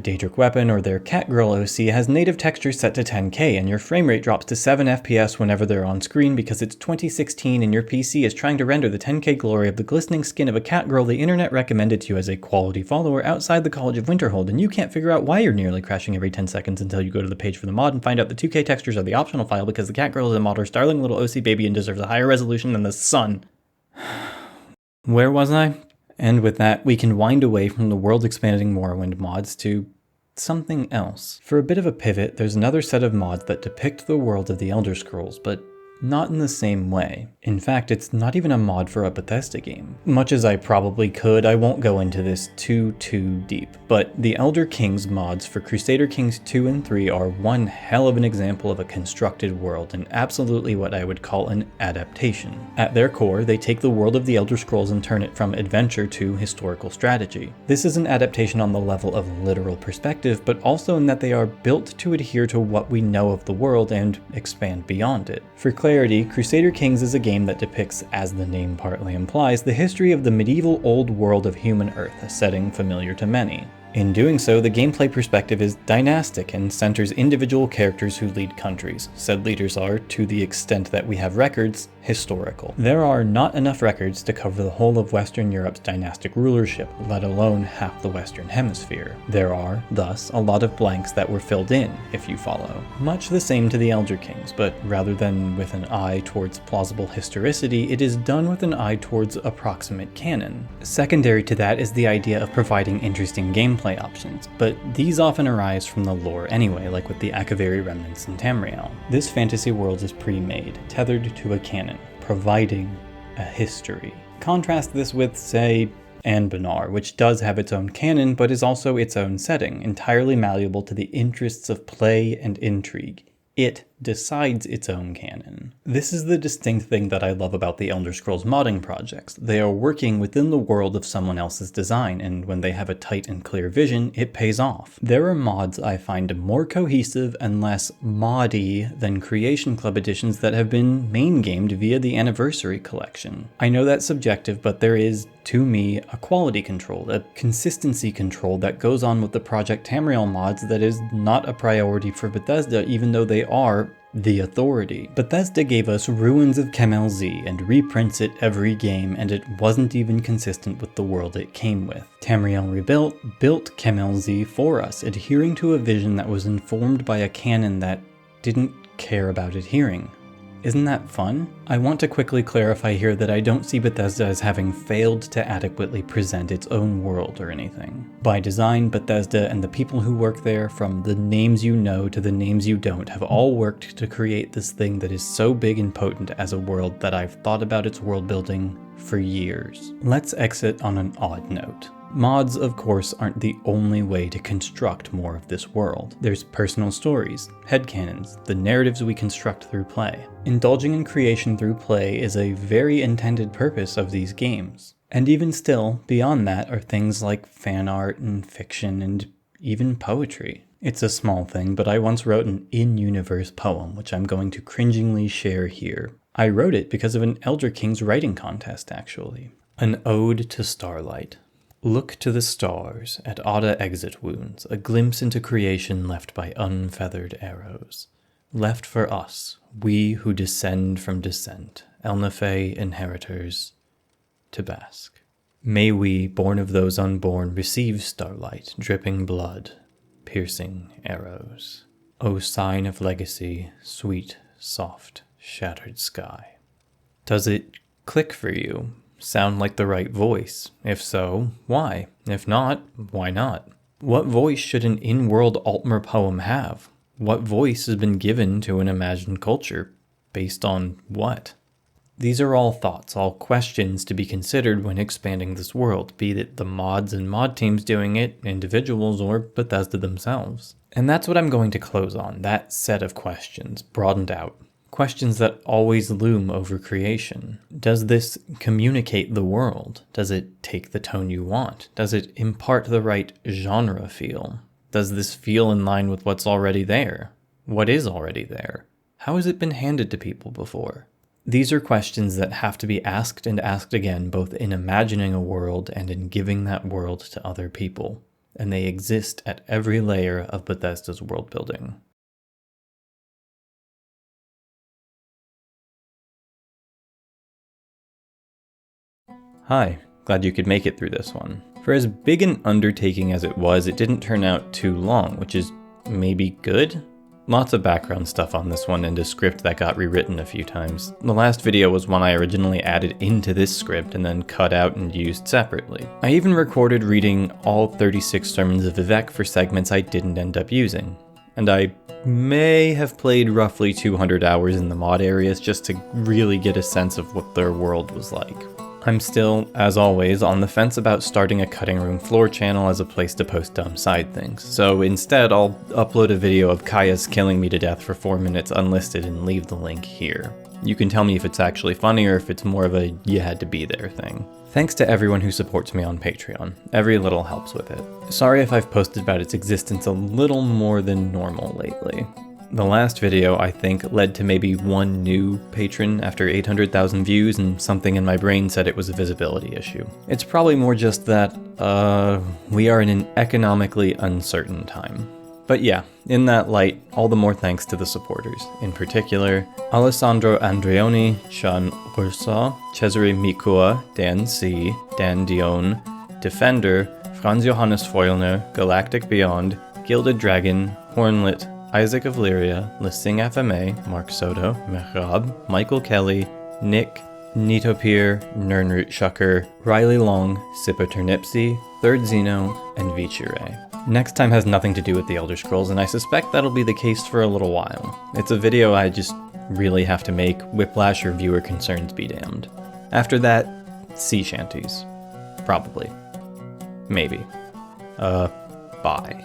Daedric weapon, or their Catgirl OC has native textures set to 10K and your frame rate drops to 7 FPS whenever they're on screen because it's 2016 and your PC is trying to render the 10K glory of the glistening skin of a Catgirl the internet recommended to you as a quality follower outside the College of Winterhold, and you can't figure out why you're nearly crashing every 10 seconds until you go to the page for the mod and find out the 2K textures are the optional file because the Catgirl is a modder's darling little OC baby and deserves a higher resolution than the sun. Where was I? And with that, we can wind away from the world-expanding Morrowind mods to something else. For a bit of a pivot, there's another set of mods that depict the world of the Elder Scrolls, but not in the same way. In fact, it's not even a mod for a Bethesda game. Much as I probably could, I won't go into this too deep, but the Elder Kings mods for Crusader Kings 2 and 3 are one hell of an example of a constructed world, and absolutely what I would call an adaptation. At their core, they take the world of the Elder Scrolls and turn it from adventure to historical strategy. This is an adaptation on the level of literal perspective, but also in that they are built to adhere to what we know of the world and expand beyond it. For clarity, Crusader Kings is a game that depicts, as the name partly implies, the history of the medieval old world of human Earth, a setting familiar to many. In doing so, the gameplay perspective is dynastic and centers individual characters who lead countries. Said leaders are, to the extent that we have records, historical. There are not enough records to cover the whole of Western Europe's dynastic rulership, let alone half the Western Hemisphere. There are, thus, a lot of blanks that were filled in, if you follow. Much the same to the Elder Kings, but rather than with an eye towards plausible historicity, it is done with an eye towards approximate canon. Secondary to that is the idea of providing interesting gameplay options, but these often arise from the lore anyway, like with the Akaviri remnants in Tamriel. This fantasy world is pre-made, tethered to a canon, providing a history. Contrast this with, say, Anbanar, which does have its own canon, but is also its own setting, entirely malleable to the interests of play and intrigue. It decides its own canon. This is the distinct thing that I love about the Elder Scrolls modding projects. They are working within the world of someone else's design, and when they have a tight and clear vision, it pays off. There are mods I find more cohesive and less moddy than Creation Club editions that have been main gamed via the Anniversary Collection. I know that's subjective, but there is, to me, a quality control, a consistency control that goes on with the Project Tamriel mods that is not a priority for Bethesda, even though they are the authority. Bethesda gave us Ruins of Kemelz and reprints it every game, and it wasn't even consistent with the world it came with. Tamriel Rebuilt built Kemelz for us, adhering to a vision that was informed by a canon that didn't care about adhering. Isn't that fun? I want to quickly clarify here that I don't see Bethesda as having failed to adequately present its own world or anything. By design, Bethesda and the people who work there, from the names you know to the names you don't, have all worked to create this thing that is so big and potent as a world that I've thought about its world building for years. Let's exit on an odd note. Mods, of course, aren't the only way to construct more of this world. There's personal stories, headcanons, the narratives we construct through play. Indulging in creation through play is a very intended purpose of these games. And even still, beyond that are things like fan art and fiction and even poetry. It's a small thing, but I once wrote an in-universe poem, which I'm going to cringingly share here. I wrote it because of an Elder Kings writing contest, actually. An ode to starlight. Look to the stars at Ada exit wounds, a glimpse into creation left by unfeathered arrows. Left for us, we who descend from descent, Elnafey inheritors, to bask. May we, born of those unborn, receive starlight, dripping blood, piercing arrows. O sign of legacy, sweet, soft, shattered sky. Does it click for you? Sound like the right voice? If so, why? If not, why not? What voice should an in-world Altmer poem have? What voice has been given to an imagined culture? Based on what? These are all thoughts, all questions to be considered when expanding this world, be it the mods and mod teams doing it, individuals, or Bethesda themselves. And that's what I'm going to close on, that set of questions, broadened out. Questions that always loom over creation. Does this communicate the world? Does it take the tone you want? Does it impart the right genre feel? Does this feel in line with what's already there? What is already there? How has it been handed to people before? These are questions that have to be asked and asked again, both in imagining a world and in giving that world to other people. And they exist at every layer of Bethesda's world building. Hi, glad you could make it through this one. For as big an undertaking as it was, it didn't turn out too long, which is maybe good? Lots of background stuff on this one and a script that got rewritten a few times. The last video was one I originally added into this script and then cut out and used separately. I even recorded reading all 36 sermons of Vivek for segments I didn't end up using. And I may have played roughly 200 hours in the mod areas just to really get a sense of what their world was like. I'm still, as always, on the fence about starting a cutting room floor channel as a place to post dumb side things, so instead I'll upload a video of Kaya's killing me to death for 4 minutes unlisted and leave the link here. You can tell me if it's actually funny or if it's more of a you had to be there thing. Thanks to everyone who supports me on Patreon. Every little helps with it. Sorry if I've posted about its existence a little more than normal lately. The last video, I think, led to maybe one new patron after 800,000 views, and something in my brain said it was a visibility issue. It's probably more just that, we are in an economically uncertain time. But yeah, in that light, all the more thanks to the supporters. In particular, Alessandro Andreoni, Sean Ursa, Cesare Mikua, Dan C., Dan Dion, Defender, Franz Johannes Feulner, Galactic Beyond, Gilded Dragon, Hornlit, Isaac of Lyria, Lissing FMA, Mark Soto, Mehrab, Michael Kelly, Nick, Nitopir, Nernroot Shucker, Riley Long, Sippa Turnipsy, Third Xeno, and Vichure. Next time has nothing to do with the Elder Scrolls, and I suspect that'll be the case for a little while. It's a video I just really have to make, whiplash or viewer concerns be damned. After that, sea shanties. Probably. Maybe. Bye.